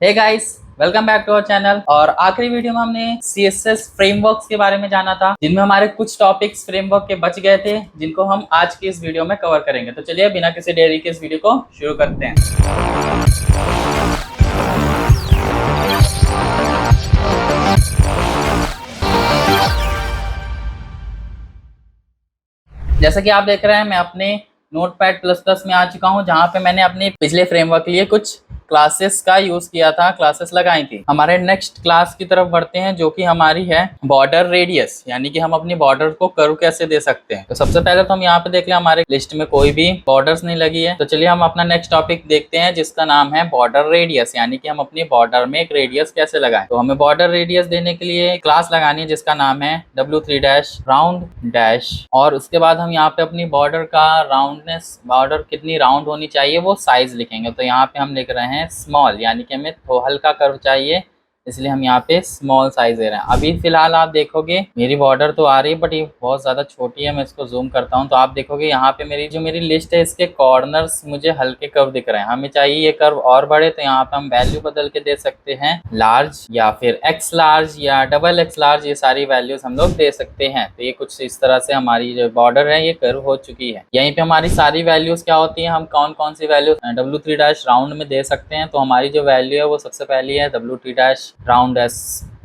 Hey guys, welcome back to our channel. और आखिरी video में हमने CSS फ्रेमवर्क्स के बारे में जाना था, जिनमें हमारे कुछ टॉपिक्स फ्रेमवर्क के बच गए थे, जिनको हम आज की इस वीडियो में कवर करेंगे। तो चलिए बिना किसी देरी के इस वीडियो को शुरू करते हैं। जैसा कि आप देख रहे हैं, मैं अपने नोटपैड प्लस प्लस में आ चुका हूं, जहां पे मैंने अपने पिछले फ्रेमवर्क के लिए कुछ क्लासेस का यूज किया था, क्लासेस लगाई थी। हमारे नेक्स्ट क्लास की तरफ बढ़ते हैं, जो कि हमारी है बॉर्डर रेडियस, यानी कि हम अपनी बॉर्डर को कर्व कैसे दे सकते हैं। तो सबसे पहले तो हम यहाँ पे देख लें, हमारे लिस्ट में कोई भी बॉर्डर्स नहीं लगी है। तो चलिए हम अपना नेक्स्ट टॉपिक देखते हैं, जिसका नाम है बॉर्डर रेडियस, यानी कि हम अपनी बॉर्डर में एक रेडियस कैसे लगाएं। तो हमें बॉर्डर रेडियस देने के लिए क्लास लगानी है, जिसका नाम है W3 राउंड डैश। और उसके बाद हम यहाँ पे अपनी बॉर्डर का राउंडनेस, बॉर्डर कितनी राउंड होनी चाहिए, वो साइज लिखेंगे। तो यहाँ पे हम लिख रहे हैं स्मॉल, यानी कि हमें तो हल्का कर्व चाहिए, इसलिए हम यहाँ पे स्मॉल साइज दे रहे हैं। अभी फिलहाल आप देखोगे मेरी बॉर्डर तो आ रही है, बट ये बहुत ज़्यादा छोटी है। मैं इसको जूम करता हूँ तो आप देखोगे यहाँ पे मेरी लिस्ट है, इसके कॉर्नर्स मुझे हल्के कर्व दिख रहे हैं। हमें चाहिए ये कर्व और बड़े, तो यहाँ पे हम वैल्यू बदल के दे सकते हैं लार्ज, या फिर एक्स लार्ज, या XX लार्ज। ये सारी वैल्यूज हम लोग दे सकते हैं। तो ये कुछ इस तरह से हमारी जो बॉर्डर है ये कर्व हो चुकी है। यहीं पे हमारी सारी वैल्यूज क्या होती है, हम कौन कौन सी वैल्यूज W3 राउंड में दे सकते हैं। तो हमारी जो वैल्यू है वो सबसे पहली है W3 round S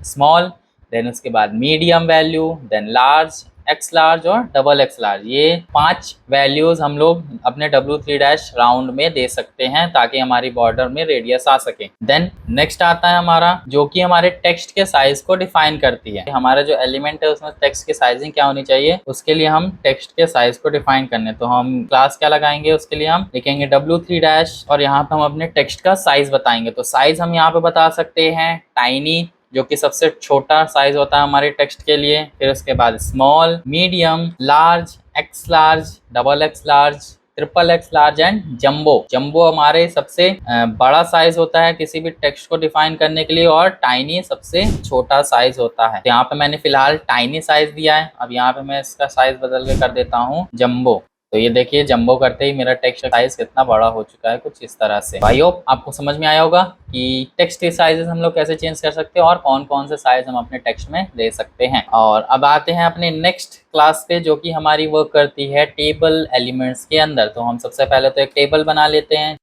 small, then उसके बाद medium value, then large, X large और XX लार्ज। ये 5 वैल्यूज हम लोग अपने W3 राउंड में दे सकते हैं, ताकि हमारी बॉर्डर में रेडियस आ सके। देन नेक्स्ट आता है हमारा, जो कि हमारे टेक्स्ट के साइज को डिफाइन करती है। हमारा जो एलिमेंट है उसमें टेक्स्ट की साइजिंग क्या होनी चाहिए, उसके लिए हम टेक्स्ट के साइज को डिफाइन करने, तो हम क्लास क्या लगाएंगे, उसके लिए हम लिखेंगे W3 और यहाँ पे हम अपने टेक्स्ट का साइज बताएंगे। तो साइज हम यहाँ पे बता सकते हैं टाइनी, जो कि सबसे छोटा साइज होता है हमारे टेक्स्ट के लिए। फिर उसके बाद small, medium, large, X large, XX large, XXX large and jumbo. Jumbo हमारे सबसे बड़ा साइज होता है किसी भी टेक्स्ट को डिफाइन करने के लिए, और टाइनी सबसे छोटा साइज होता है। यहाँ पे मैंने फिलहाल टाइनी साइज दिया है। अब यहाँ पे मैं इसका साइज बदल के कर देता हूँ जंबो। तो ये देखिए, जंबो करते ही मेरा टेक्स्ट साइज कितना बड़ा हो चुका है, कुछ इस तरह से। भाइयों, आपको समझ में आया होगा कि टेक्स्ट के साइजेस हम लोग कैसे चेंज कर सकते हैं, और कौन कौन से साइज हम अपने टेक्स्ट में दे सकते हैं। और अब आते हैं अपने नेक्स्ट क्लास पे, जो कि हमारी वर्क करती है टेबल एलिमेंट्स के अंदर। तो हम सबसे पहले तो एक टेबल बना लेते हैं।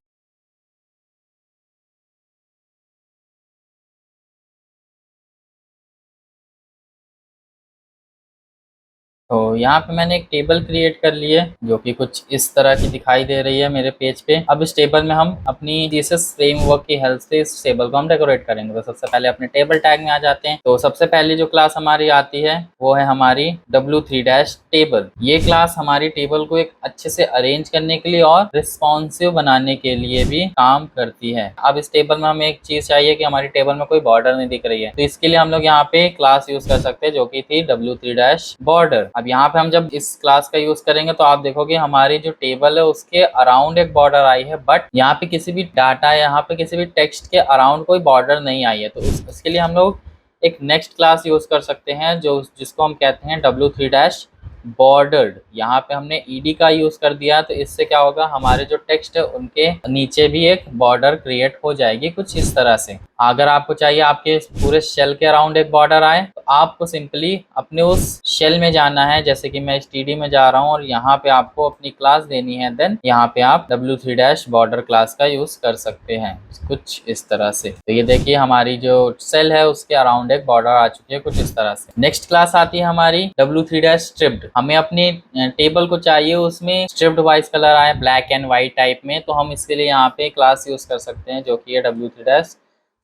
तो यहाँ पे मैंने एक टेबल क्रिएट कर ली है, जो कि कुछ इस तरह की दिखाई दे रही है मेरे पेज पे। अब इस टेबल में हम अपनी CSS फ्रेमवर्क की हेल्प से इस टेबल को हम डेकोरेट करेंगे। तो सबसे पहले अपने टेबल टैग में आ जाते हैं। तो सबसे पहले जो क्लास हमारी आती है वो है हमारी W3 टेबल। ये क्लास हमारी टेबल को एक अच्छे से अरेंज करने के लिए और रिस्पॉन्सिव बनाने के लिए भी काम करती है। अब इस टेबल में हमें एक चीज चाहिए कि हमारी टेबल में कोई बॉर्डर नहीं दिख रही है, तो इसके लिए हम लोग यहाँ पे क्लास यूज कर सकते हैं, जो कि थी W3 बॉर्डर। अब यहाँ पे हम जब इस क्लास का यूज करेंगे तो आप देखोगे हमारी जो टेबल है उसके अराउंड एक बॉर्डर आई है, बट यहाँ पे किसी भी डाटा, यहाँ पे किसी भी टेक्स्ट के अराउंड कोई बॉर्डर नहीं आई है। तो उसके लिए हम लोग एक नेक्स्ट क्लास यूज कर सकते हैं, जो जिसको हम कहते हैं W3 बॉर्डर्ड। यहाँ पे हमने ed का यूज कर दिया, तो इससे क्या होगा, हमारे जो टेक्स्ट है उनके नीचे भी एक बॉर्डर क्रिएट हो जाएगी, कुछ इस तरह से। अगर आपको चाहिए आपके पूरे शेल के अराउंड एक बॉर्डर आए, तो आपको सिंपली अपने उस शेल में जाना है। जैसे कि मैं std में जा रहा हूँ और यहाँ पे आपको अपनी क्लास देनी है, देन यहाँ पे आप W3 बॉर्डर क्लास का यूज कर सकते हैं, कुछ इस तरह से। तो ये देखिए, हमारी जो सेल है उसके अराउंड एक बॉर्डर आ चुकी है, कुछ इस तरह से। नेक्स्ट क्लास आती है हमारी W3 स्ट्रिप्ड। हमें अपनी टेबल को चाहिए उसमें स्ट्रिप्ड वाइज कलर आए, ब्लैक एंड व्हाइट टाइप में। तो हम इसके लिए यहाँ पे क्लास यूज कर सकते हैं, जो कि है W3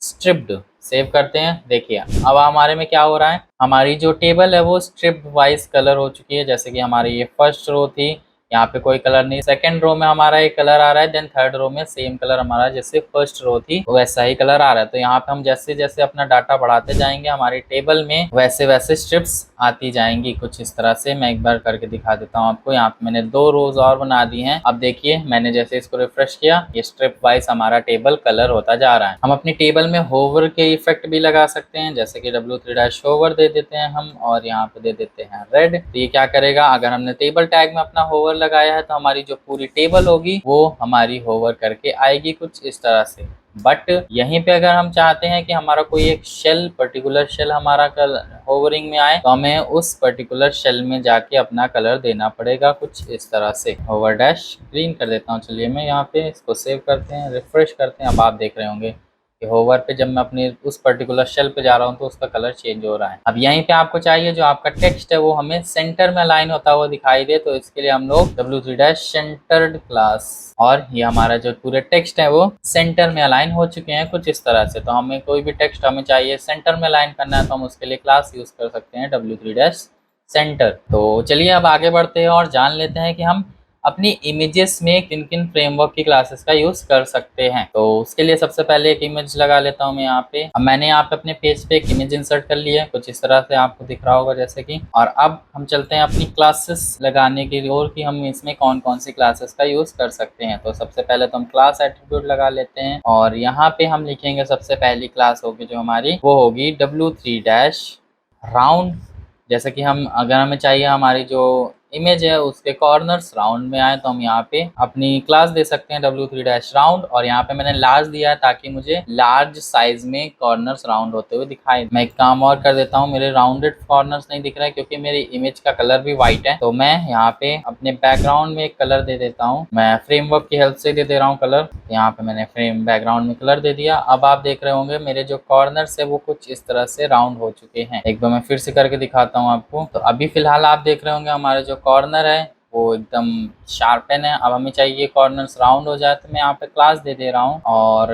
स्ट्रिप्ड। सेव करते हैं। देखिए अब हमारे में क्या हो रहा है, हमारी जो टेबल है वो स्ट्रिप्ड वाइज कलर हो चुकी है। जैसे कि हमारी ये फर्स्ट रो थी, यहाँ पे कोई कलर नहीं। सेकंड रो में हमारा एक कलर आ रहा है, देन थर्ड रो में सेम कलर हमारा जैसे फर्स्ट रो थी वैसा ही कलर आ रहा है। तो यहाँ पे हम जैसे जैसे अपना डाटा बढ़ाते जाएंगे, हमारी टेबल में वैसे वैसे स्ट्रिप्स आती जाएंगी, कुछ इस तरह से। मैं एक बार करके दिखा देता हूँ आपको। यहाँ पे मैंने 2 रोज और बना दी हैं। अब देखिए, मैंने जैसे इसको रिफ्रेश किया, ये स्ट्रिप वाइज हमारा टेबल कलर होता जा रहा है। हम अपनी टेबल में होवर के इफेक्ट भी लगा सकते हैं, जैसे कि W3 होवर दे देते हैं हम, और यहाँ पे दे देते हैं रेड। तो ये क्या करेगा, अगर हमने टेबल टैग में अपना होवर लगाया है तो हमारी जो पूरी टेबल होगी वो हमारी होवर करके आएगी, कुछ इस तरह से। बट यहीं पे अगर हम चाहते हैं कि हमारा कोई एक शेल, पर्टिकुलर शेल हमारा कलर होवरिंग में आए, तो हमें उस पर्टिकुलर शेल में जाके अपना कलर देना पड़ेगा कुछ इस तरह से। होवर डैश ग्रीन कर देता हूँ। चलिए मैं यहाँ पे इसको सेव करते हैं, रिफ्रेश करते हैं। अब आप देख रहे होंगे कि होवर पे जब मैं अपनी उस पर्टिकुलर शेल पे जा रहा हूँ तो उसका कलर चेंज हो रहा है। अब यहीं पे आपको चाहिए जो आपका टेक्स्ट है वो हमें सेंटर में अलाइन होता हुआ दिखाई दे, तो इसके लिए हम लोग W3 सेंटर्ड क्लास, और ये हमारा जो पूरे टेक्स्ट है वो सेंटर में अलाइन हो चुके हैं कुछ इस तरह से। तो हमें कोई भी टेक्स्ट हमें चाहिए सेंटर में अलाइन करना है तो हम उसके लिए क्लास यूज कर सकते हैं W3 सेंटर। तो चलिए अब आगे बढ़ते हैं और जान लेते हैं कि हम अपनी इमेजेस में किन किन फ्रेमवर्क की क्लासेस का यूज कर सकते हैं। तो उसके लिए सबसे पहले एक इमेज लगा लेता हूँ मैं यहाँ पे। अब मैंने यहाँ पे अपने पेज पे एक इमेज इंसर्ट कर लिया है, कुछ इस तरह से आपको दिख रहा होगा जैसे कि। और अब हम चलते हैं अपनी क्लासेस लगाने की ओर कि हम इसमें कौन कौन सी क्लासेस का यूज कर सकते हैं। तो सबसे पहले तो हम क्लास एट्रीब्यूट लगा लेते हैं और यहाँ पे हम लिखेंगे सबसे पहली क्लास होगी जो हमारी, वो होगी W3 राउंड। जैसे कि हम अगर हमें चाहिए हमारी जो इमेज है उसके कॉर्नर्स राउंड में आए तो हम यहाँ पे अपनी क्लास दे सकते हैं W3 राउंड। और यहाँ पे मैंने लार्ज दिया है ताकि मुझे लार्ज साइज में कॉर्नर्स राउंड होते हुए दिखाई। मैं एक काम और कर देता हूँ, मेरे राउंडेड कॉर्नर्स नहीं दिख रहे हैं क्योंकि मेरी इमेज का कलर भी व्हाइट है। तो मैं यहाँ पे अपने बैकग्राउंड में एक कलर दे देता हूँ, मैं फ्रेमवर्क की हेल्प से दे दे रहा हूँ कलर। यहाँ पे मैंने फ्रेम बैकग्राउंड में कलर दे दिया। अब आप देख रहे होंगे मेरे जो कॉर्नर्स है वो कुछ इस तरह से राउंड हो चुके हैं। एक बार मैं फिर से करके दिखाता हूँ आपको। तो अभी फिलहाल आप देख रहे होंगे हमारे जो कॉर्नर है वो एकदम शार्पन है। अब हमें चाहिए कॉर्नर्स राउंड हो जाए तो मैं यहाँ पे क्लास दे दे रहा हूँ और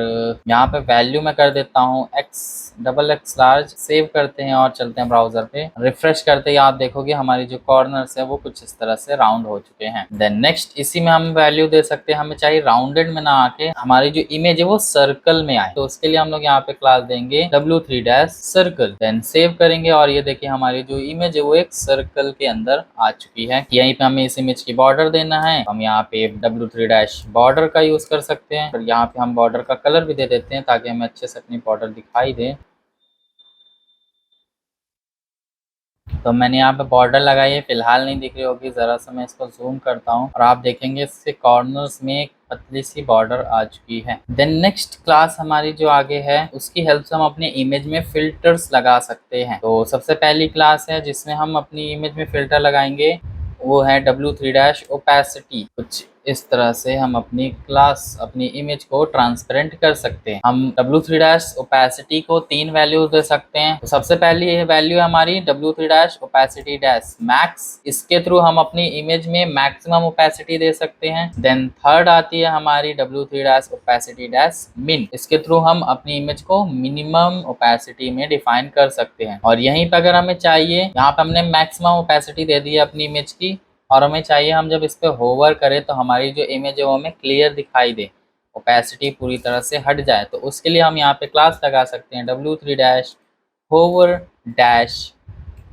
यहाँ पे वैल्यू में कर देता हूँ XXX लार्ज। सेव करते हैं और चलते हैं ब्राउजर पे। रिफ्रेश करते ही आप देखोगे हमारी जो कॉर्नर्स है वो कुछ इस तरह से राउंड हो चुके हैं। देन नेक्स्ट इसी में हम वैल्यू दे सकते हैं, हमें चाहिए राउंडेड में ना आके हमारी जो इमेज है वो सर्कल में आए। तो उसके लिए हम लोग यहाँ पे क्लास देंगे W3 सर्कल। देन सेव करेंगे और ये देखिए हमारी जो इमेज है वो एक सर्कल के अंदर आ चुकी है। यहीं पे हमें इस इमेज की बॉर्डर देना है, हम यहाँ पे W3 बॉर्डर का यूज कर सकते हैं। और यहाँ पे हम बॉर्डर का कलर भी दे देते हैं ताकि हमें अच्छे से अपनी बॉर्डर दिखाई दे। तो मैंने यहाँ पे बॉर्डर लगाई है, फिलहाल नहीं दिख रही होगी, जरा सा मैं इसको जूम करता हूँ और आप देखेंगे इसके कॉर्नर्स में एक पतली सी बॉर्डर आ चुकी है। देन नेक्स्ट क्लास हमारी जो आगे है उसकी हेल्प से हम अपने इमेज में फिल्टर्स लगा सकते हैं। तो सबसे पहली क्लास है जिसमें हम अपनी इमेज में फिल्टर लगाएंगे वो है W3 ओपेसिटी। कुछ इस तरह से हम अपनी क्लास, अपनी इमेज को ट्रांसपेरेंट कर सकते हैं। हम W3 ओपेसिटी को 3 वैल्यूज दे सकते हैं। तो सबसे पहली वैल्यू है हमारी W3 ओपेसिटी डैश मैक्स, इसके थ्रू हम अपनी इमेज में मैक्सिमम ओपेसिटी दे सकते हैं। देन थर्ड आती है हमारी W3 ओपेसिटी डैश मिन, इसके थ्रू हम अपनी इमेज को मिनिमम ओपेसिटी में डिफाइन कर सकते हैं। और यहीं पर अगर हमें चाहिए, यहाँ पे हमने मैक्सिमम ओपेसिटी दे दी है अपनी इमेज की और हमें चाहिए हम जब इस पे होवर करें तो हमारी जो इमेज है वो हमें क्लियर दिखाई दे, ओपेसिटी पूरी तरह से हट जाए। तो उसके लिए हम यहाँ पे क्लास लगा सकते हैं W3 होवर डैश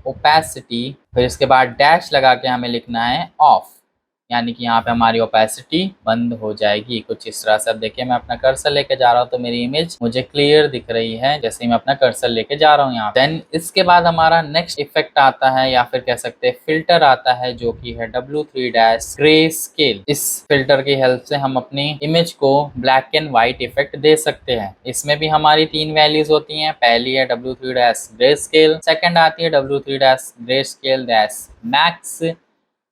ओपेसिटी, फिर इसके बाद डैश लगा के हमें लिखना है ऑफ, यानी कि यहाँ पे हमारी ओपेसिटी बंद हो जाएगी कुछ इस तरह से। अब देखिए मैं अपना कर्सर लेके जा रहा हूँ तो मेरी इमेज मुझे क्लियर दिख रही है जैसे ही मैं अपना कर्सर लेके जा रहा हूँ यहाँ। देन इसके बाद हमारा नेक्स्ट इफेक्ट आता है या फिर कह सकते हैं फिल्टर आता है जो कि है W3 ग्रे स्केल। इस फिल्टर की हेल्प से हम अपनी इमेज को ब्लैक एंड व्हाइट इफेक्ट दे सकते हैं। इसमें भी हमारी 3 वैल्यूज होती हैं। पहली है W3 ग्रे स्केल, सेकेंड आती है W3 grey scale dash max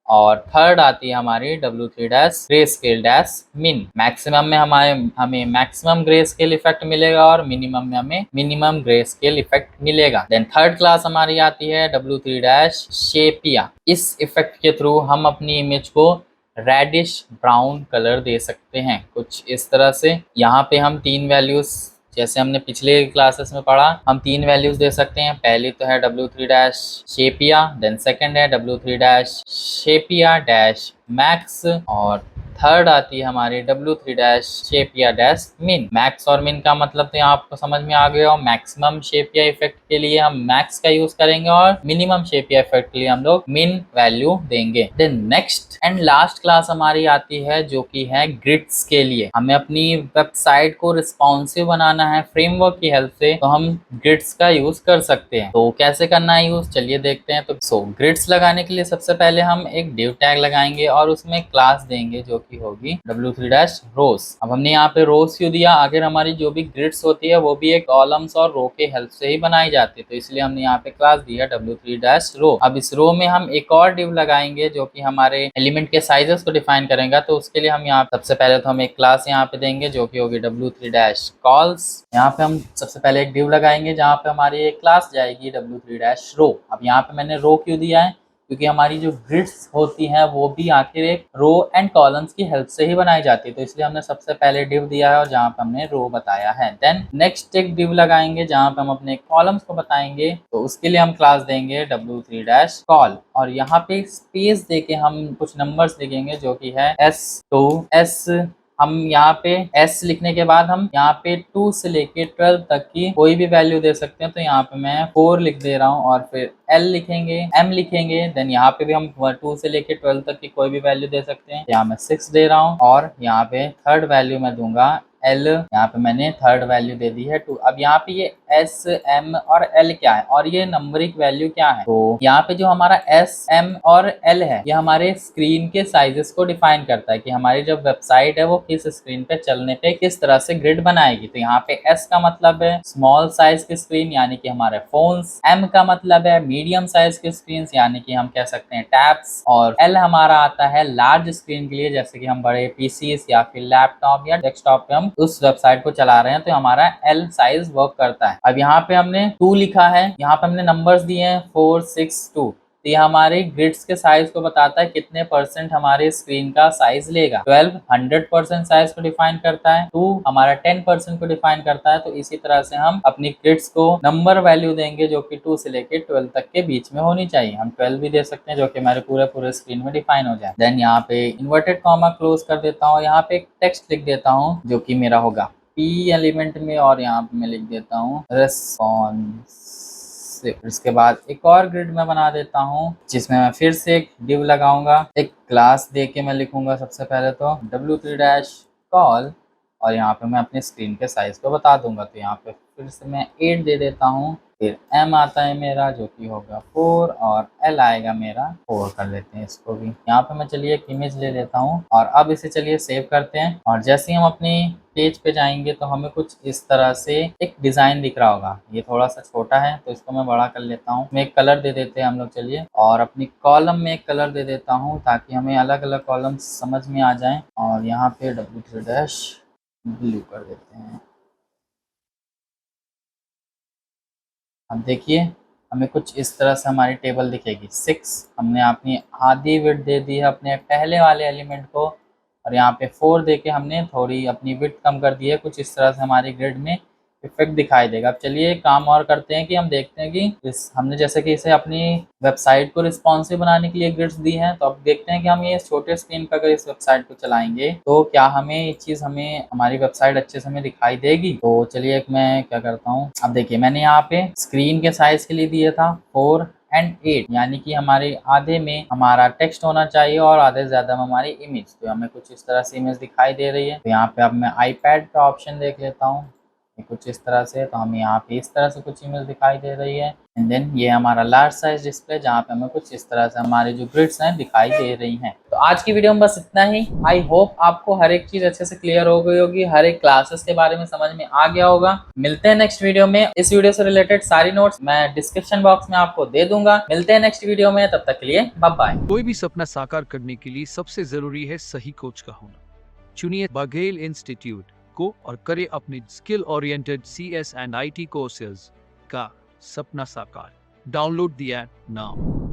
और थर्ड आती है हमारी W3 ग्रे स्केल डैश मिन। मैक्सिमम में हमें मैक्सिमम ग्रे स्केल इफेक्ट मिलेगा और मिनिमम में हमें मिनिमम ग्रे स्केल इफेक्ट मिलेगा। देन थर्ड क्लास हमारी आती है W3 शेपिया। इस इफेक्ट के थ्रू हम अपनी इमेज को रेडिश ब्राउन कलर दे सकते हैं कुछ इस तरह से। यहाँ पे हम 3 वैल्यूज, जैसे हमने पिछले क्लासेस में पढ़ा, हम 3 वैल्यूज दे सकते हैं। पहली तो है W3 शेपिया, देन सेकंड है W3 शेपिया डैश मैक्स और थर्ड आती है हमारी W3 शेपिया डैश मिन। मैक्स और मिन का मतलब तो यहाँ आपको समझ में आ गया। मैक्सिमम शेपिया इफेक्ट के लिए हम मैक्स का यूज करेंगे और मिनिमम शेपिया इफेक्ट के लिए हम लोग मिन वैल्यू देंगे। Then next and last class हमारी आती है जो कि है ग्रिड्स के लिए। हमें अपनी वेबसाइट को रिस्पॉन्सिव बनाना है फ्रेमवर्क की हेल्प से, तो हम ग्रिड्स का यूज कर सकते हैं। तो कैसे करना है यूज, चलिए देखते हैं। तो ग्रिड्स लगाने के लिए सबसे पहले हम एक डिव टैग लगाएंगे और उसमें क्लास देंगे जो कि होगी W3 डैश रोज। अब हमने यहाँ पे रोज क्यों दिया, आखिर हमारी जो भी ग्रिड्स होती है वो भी एक कॉलम्स और रो के हेल्प से ही बनाई जाती है, तो इसलिए हमने यहाँ पे क्लास दिया W3 डैश रो। अब इस रो में हम एक और डिव लगाएंगे जो कि हमारे एलिमेंट के साइजेस को डिफाइन करेगा, तो उसके लिए हम यहाँ सबसे पहले तो हम एक क्लास यहाँ पे देंगे जो कि होगी W3 डैश कॉल्स। यहाँ पे हम सबसे पहले एक डिव लगाएंगे जहाँ पे हमारी एक क्लास जाएगी W3 डैश रो। अब यहाँ पे मैंने रो क्यों दिया है, क्योंकि हमारी जो ग्रिड्स होती हैं वो भी आखिर एक रो एंड कॉलम्स की हेल्प से ही बनाई जाती है, तो इसलिए हमने सबसे पहले डिव दिया है और जहाँ पे हमने रो बताया है। देन नेक्स्ट एक डिव लगाएंगे जहाँ पे हम अपने कॉलम्स को बताएंगे, तो उसके लिए हम क्लास देंगे W3 डैश कॉल और यहाँ पे स्पेस देके हम कुछ नंबर्स लिखेंगे जो कि है S2 S। हम यहाँ पे S लिखने के बाद हम यहाँ पे 2 से लेके 12 तक की कोई भी वैल्यू दे सकते हैं, तो यहाँ पे मैं 4 लिख दे रहा हूँ और फिर L लिखेंगे, M लिखेंगे। देन यहाँ पे भी हम 2 से लेके 12 तक की कोई भी वैल्यू दे सकते हैं, यहाँ मैं 6 दे रहा हूँ और यहाँ पे थर्ड वैल्यू मैं दूंगा L। यहाँ पे मैंने थर्ड वैल्यू दे दी है 2। अब यहाँ पे ये S M और L क्या है और ये नंबरिक वैल्यू क्या है, तो यहाँ पे जो हमारा S M और L है ये हमारे स्क्रीन के साइजेस को डिफाइन करता है कि हमारी जो वेबसाइट है वो किस स्क्रीन पे चलने पे किस तरह से ग्रिड बनाएगी। तो यहाँ पे S का मतलब है स्मॉल साइज की स्क्रीन यानी कि हमारे फोन्स, M का मतलब है मीडियम साइज की स्क्रीन यानी कि हम कह सकते हैं टैब्स, और L हमारा आता है लार्ज स्क्रीन के लिए जैसे कि हम बड़े पीसीस या फिर लैपटॉप या डेस्कटॉप पे हम उस वेबसाइट को चला रहे हैं, तो हमारा L साइज वर्क करता है। अब यहाँ पे हमने 2 लिखा है, यहाँ पे हमने नंबर्स दिए हैं 4 6 2, तो ये हमारे ग्रिड्स के साइज को बताता है कितने परसेंट हमारे स्क्रीन का साइज लेगा। 12 100% साइज को डिफाइन करता है, 2 हमारा 10% को डिफाइन करता है। तो इसी तरह से हम अपनी ग्रिड्स को नंबर वैल्यू देंगे जो कि 2 से लेके 12 तक के बीच में होनी चाहिए। हम 12 भी दे सकते हैं जो कि हमारे पूरे स्क्रीन में डिफाइन हो जाए। देन यहाँ पे इन्वर्टेड कॉमा क्लोज कर देता हूँ, यहाँ पे एक टेक्स्ट लिख देता हूँ जो कि मेरा होगा P एलिमेंट में और यहाँ पे मैं लिख देता हूँ रेस्पॉन्स। इसके बाद एक और ग्रिड में बना देता हूँ जिसमें मैं फिर से एक डिव लगाऊंगा, एक क्लास दे के मैं लिखूंगा सबसे पहले तो W3 डैश कॉल और यहाँ पे मैं अपने स्क्रीन के साइज को बता दूंगा। तो यहाँ पे फिर से मैं 8 दे देता हूँ, फिर M आता है मेरा जो कि होगा 4 और L आएगा मेरा 4 कर लेते हैं इसको भी। यहाँ पे मैं चलिए एक इमेज ले लेता हूँ और अब इसे चलिए सेव करते हैं और जैसे ही हम अपनी पेज पे जाएंगे तो हमें कुछ इस तरह से एक डिजाइन दिख रहा होगा। ये थोड़ा सा छोटा है तो इसको मैं बड़ा कर लेता हूँ। मैं एक कलर दे देते हैं हम लोग चलिए और अपनी कॉलम में एक कलर दे देता हूँ ताकि हमें अलग अलग कॉलम समझ में आ जाएं और यहाँ पे W3 डैश ब्लू कर देते हैं। अब देखिए हमें कुछ इस तरह से हमारी टेबल दिखेगी। 6 हमने अपनी आधी विड्थ दे दी है अपने पहले वाले एलिमेंट को और यहाँ पे 4 देके हमने थोड़ी अपनी विड्थ कम कर दी है। कुछ इस तरह से हमारी ग्रिड में इफेक्ट दिखाई देगा। अब चलिए काम और करते हैं कि हम देखते हैं कि हमने जैसे कि इसे अपनी वेबसाइट को रिस्पॉन्सिव बनाने के लिए ग्रिड्स दी हैं, तो अब देखते हैं कि हम ये छोटे स्क्रीन पर अगर इस वेबसाइट को चलाएंगे तो क्या हमें ये चीज़ हमें हमारी वेबसाइट अच्छे से हमें दिखाई देगी। तो चलिए एक मैं क्या करता हूँ, अब देखिए मैंने यहाँ पे स्क्रीन के साइज के लिए दिया था 4 एंड 8 यानी कि हमारे आधे में हमारा टेक्स्ट होना चाहिए और आधे से ज्यादा में हमारी इमेज। तो हमें कुछ इस तरह से इमेज दिखाई दे रही है। तो यहाँ पे अब मैं आईपैड का ऑप्शन देख लेता हूँ कुछ इस तरह से, तो हमें यहाँ पे इस तरह से कुछ इमेज दिखाई दे रही है। एंड देन ये हमारा लार्ज साइज डिस्प्ले जहाँ पे हमें कुछ इस तरह से हमारी जो ग्रिड्स हैं दिखाई दे रही हैं। तो आज की वीडियो में बस इतना ही। आई होप आपको हर एक चीज अच्छे से क्लियर हो गई होगी, हर एक क्लासेस के बारे में समझ में आ गया होगा। मिलते हैं नेक्स्ट वीडियो में। इस वीडियो से रिलेटेड सारी नोट्स मैं डिस्क्रिप्शन बॉक्स में आपको दे दूंगा। मिलते हैं नेक्स्ट वीडियो में, तब तक के लिए बाय बाय। कोई भी सपना साकार करने के लिए सबसे जरूरी है सही कोच का होना। चुनिए बघेल इंस्टीट्यूट को और करें अपने skill oriented CS and IT courses का सपना साकार। Download the app now.